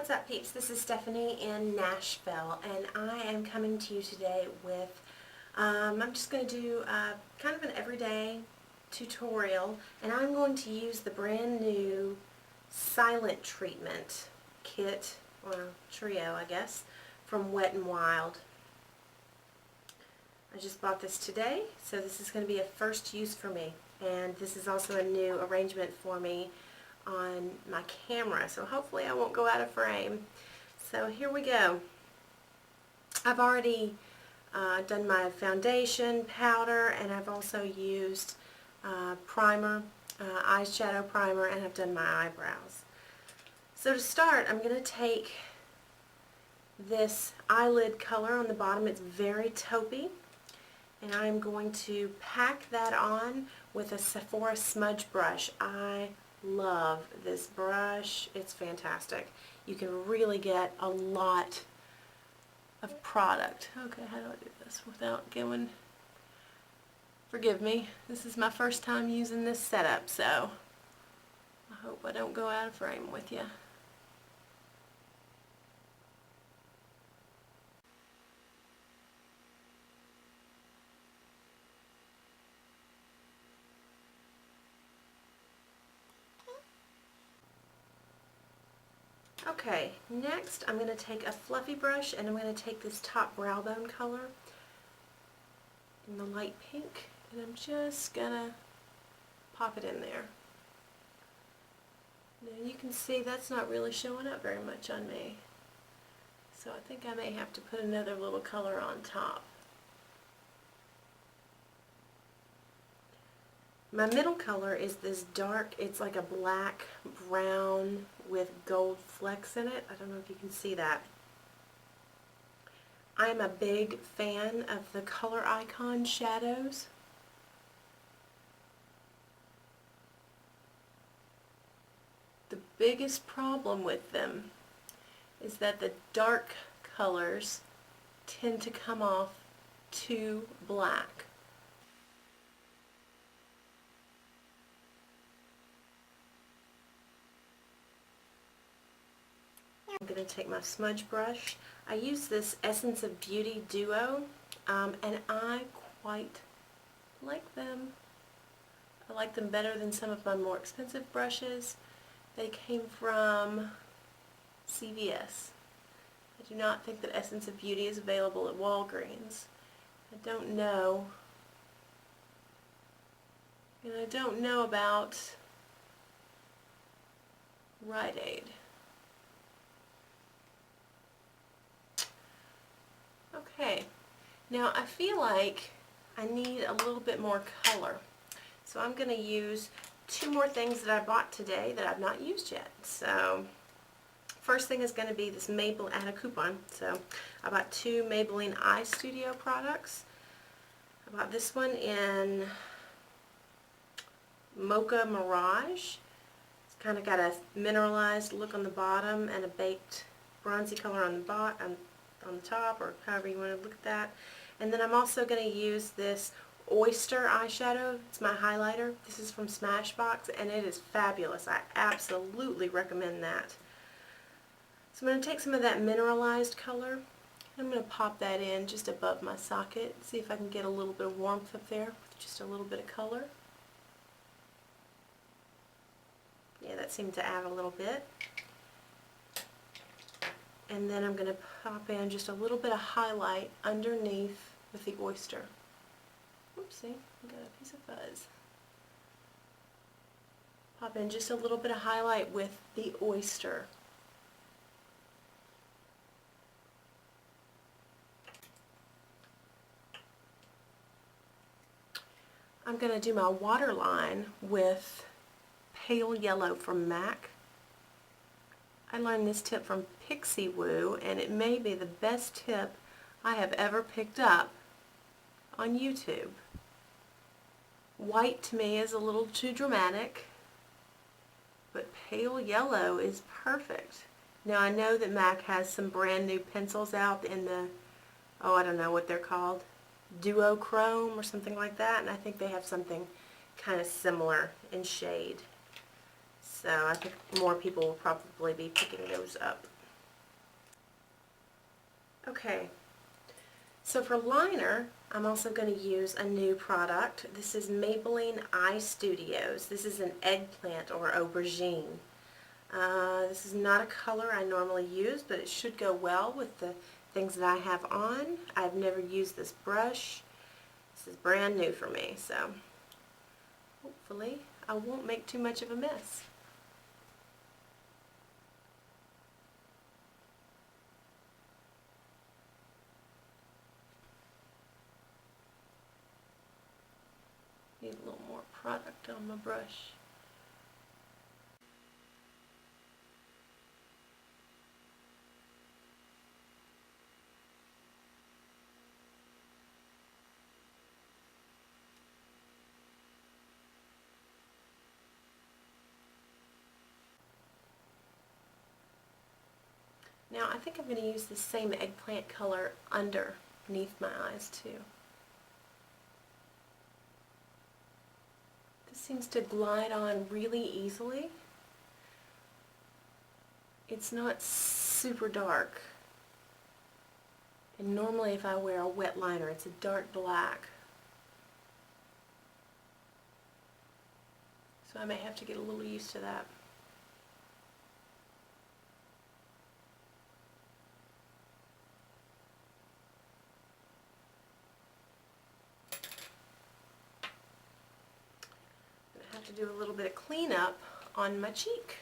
What's up, peeps? This is Stephanie in Nashville, and I am coming to you today with, I'm just going to do kind of an everyday tutorial, and I'm going to use the brand new Silent Treatment kit, or trio, I guess, from Wet n Wild. I just bought this today, so this is going to be a first use for me, and this is also a new arrangement for me on my camera, so hopefully I won't go out of frame. So here we go. I've already done my foundation, powder, and I've also used primer, eyeshadow primer, and I've done my eyebrows. So to start, I'm going to take this eyelid color on the bottom. It's very taupey, and I'm going to pack that on with a Sephora smudge brush. I love this brush. It's fantastic. You can really get a lot of product. Okay, how do I do this without going... Forgive me. This is my first time using this setup, so I hope I don't go out of frame with you. Okay, next I'm going to take a fluffy brush and I'm going to take this top brow bone color in the light pink, and I'm just going to pop it in there. Now you can see that's not really showing up very much on me, so I think I may have to put another little color on top. My middle color is this dark, it's like a black brown with gold flecks in it. I don't know if you can see that. I am a big fan of the Color Icon shadows. The biggest problem with them is that the dark colors tend to come off too black. I'm going to take my smudge brush. I use this Essence of Beauty Duo, and I quite like them. I like them better than some of my more expensive brushes. They came from CVS. I do not think that Essence of Beauty is available at Walgreens. I don't know. And I don't know about Rite Aid. Okay, now I feel like I need a little bit more color, so I'm going to use two more things that I bought today that I've not used yet. So first thing is going to be this Maybelling. I had a coupon, so I bought two Maybelling Eye Studio products. I bought this one in Mocha Mirage. It's kind of got a mineralized look on the bottom and a baked bronzy color on the bottom. On the top, or however you want to look at that. And then I'm also going to use this Oyster eyeshadow. It's my highlighter. This is from Smashbox, and it is fabulous. I absolutely recommend that. So I'm going to take some of that mineralized color. I'm going to pop that in just above my socket. See if I can get a little bit of warmth up there with just a little bit of color. Yeah, that seemed to add a little bit. And then I'm going to pop in just a little bit of highlight underneath with the Oyster. Oopsie, I got a piece of fuzz. Pop in just a little bit of highlight with the Oyster. I'm going to do my waterline with Pale Yellow from MAC. I learned this tip from Pixie Woo, and it may be the best tip I have ever picked up on YouTube. White to me is a little too dramatic, but pale yellow is perfect. Now I know that MAC has some brand new pencils out in the, oh, I don't know what they're called, duochrome or something like that, and I think they have something kind of similar in shade. So I think more people will probably be picking those up. Okay, so for liner, I'm also going to use a new product. This is Maybelling Eye Studios. This is an eggplant or aubergine. This is not a color I normally use, but it should go well with the things that I have on. I've never used this brush. This is brand new for me, so hopefully I won't make too much of a mess. Need a little more product on my brush. Now I think I'm going to use the same eggplant color underneath my eyes too. This seems to glide on really easily. It's not super dark. And normally if I wear a wet liner, it's a dark black. So I may have to get a little used to that. I'm going to have to do a little bit of cleanup on my cheek.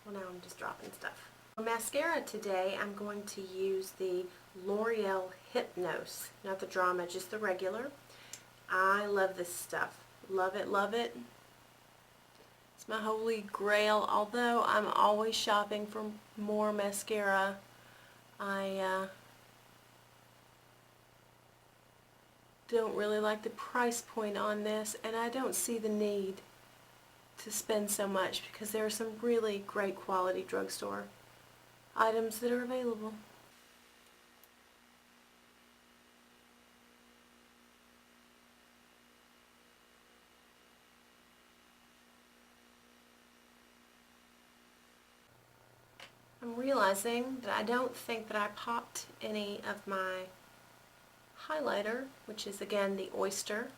Well, now I'm just dropping stuff. For mascara today, I'm going to use the L'Oreal Hypnose. Not the Drama, just the regular. I love this stuff. Love it, love it. It's my holy grail. Although I'm always shopping for more mascara, I don't really like the price point on this, and I don't see the need to spend so much because there are some really great quality drugstore items that are available. I'm realizing that I don't think that I popped any of my highlighter, which is again the Oyster,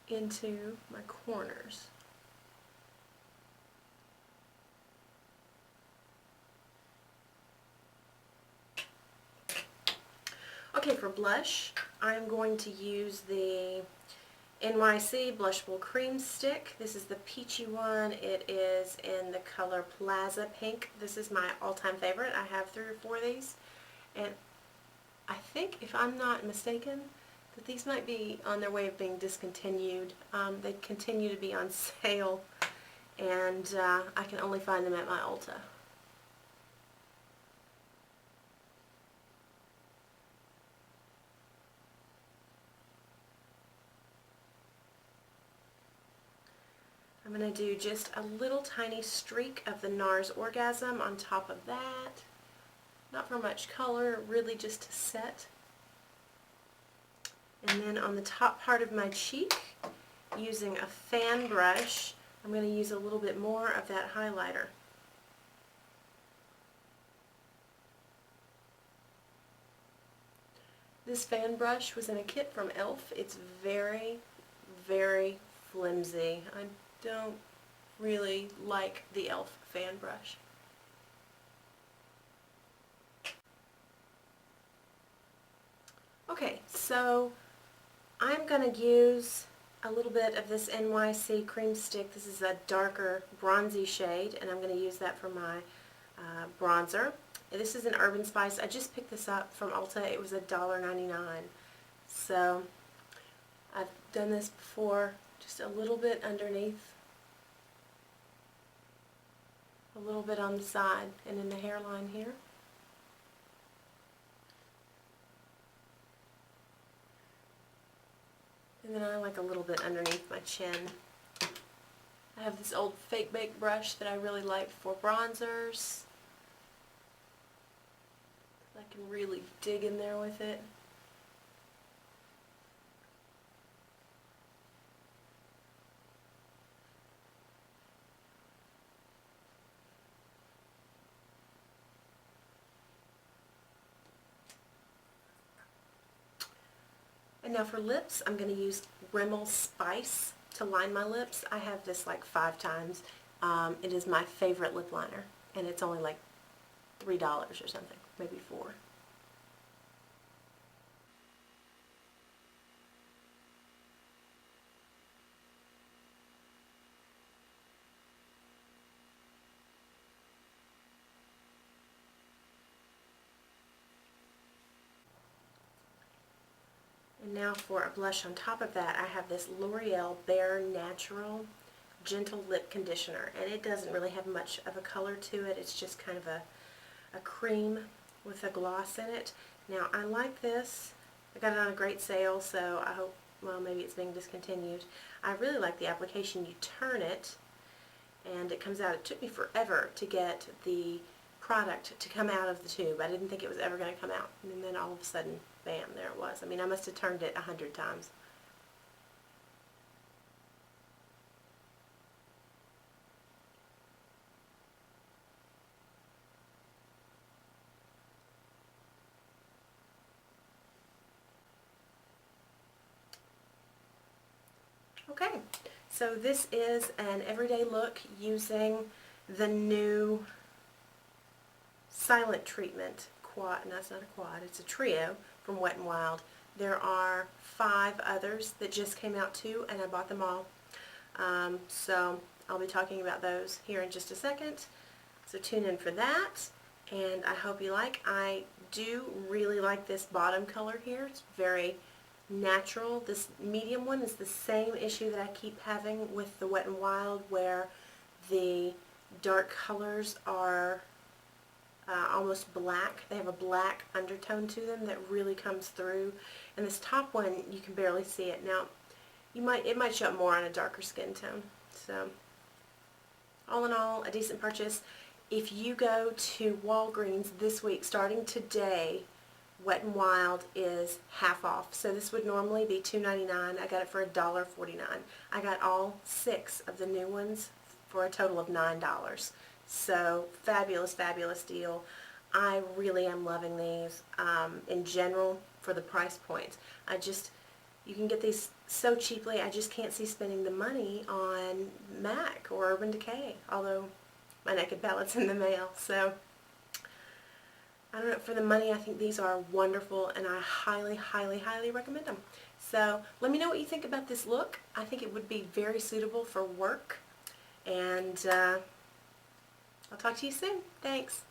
into my corners. Okay, for blush, I'm going to use the NYC Blushable Cream Stick. This is the peachy one. It is in the color Plaza Pink. This is my all-time favorite. I have 3 or 4 of these, and I think, if I'm not mistaken, that these might be on their way of being discontinued. They continue to be on sale, and I can only find them at my Ulta. I'm going to do just a little tiny streak of the NARS Orgasm on top of that. Not for much color, really just to set. And then on the top part of my cheek, using a fan brush, I'm going to use a little bit more of that highlighter. This fan brush was in a kit from e.l.f. It's very, very flimsy. I don't really like the e.l.f. fan brush. Okay, so I'm going to use a little bit of this NYC cream stick. This is a darker bronzy shade, and I'm going to use that for my bronzer. This is an Urban Spice. I just picked this up from Ulta. It was $1.99. So I've done this before, just a little bit underneath, a little bit on the side, and in the hairline here. And then I like a little bit underneath my chin. I have this old Fake Bake brush that I really like for bronzers. I can really dig in there with it. And now for lips, I'm going to use Rimmel Spice to line my lips. I have this like 5 times. It is my favorite lip liner, and it's only like $3 or something, maybe 4. And now for a blush on top of that, I have this L'Oreal Bare Natural Gentle Lip Conditioner, and it doesn't really have much of a color to it. It's just kind of a cream with a gloss in it. Now I like this. I got it on a great sale, so I hope, well, maybe it's being discontinued. I really like the application. You turn it and it comes out. It took me forever to get the product to come out of the tube. I didn't think it was ever going to come out, and then all of a sudden, bam, there it was. I mean, I must have turned it 100 times. Okay, so this is an everyday look using the new Silent Treatment quad. No, it's not a quad, it's a trio from Wet n Wild. There are 5 others that just came out too, and I bought them all. So I'll be talking about those here in just a second. So tune in for that, and I hope you like. I do really like this bottom color here. It's very natural. This medium one is the same issue that I keep having with the Wet n Wild, where the dark colors are almost black. They have a black undertone to them that really comes through. And this top one, you can barely see it. Now, it might show up more on a darker skin tone. So, all in all, a decent purchase. If you go to Walgreens this week, starting today, Wet n Wild is half off. So this would normally be $2.99. I got it for $1.49. I got all 6 of the new ones for a total of $9. So fabulous, fabulous deal. I really am loving these in general for the price point. You can get these so cheaply. I just can't see spending the money on MAC or Urban Decay, although my Naked Palette's in the mail. So I don't know, for the money, I think these are wonderful, and I highly, highly, highly recommend them. So let me know what you think about this look. I think it would be very suitable for work, and I'll talk to you soon. Thanks.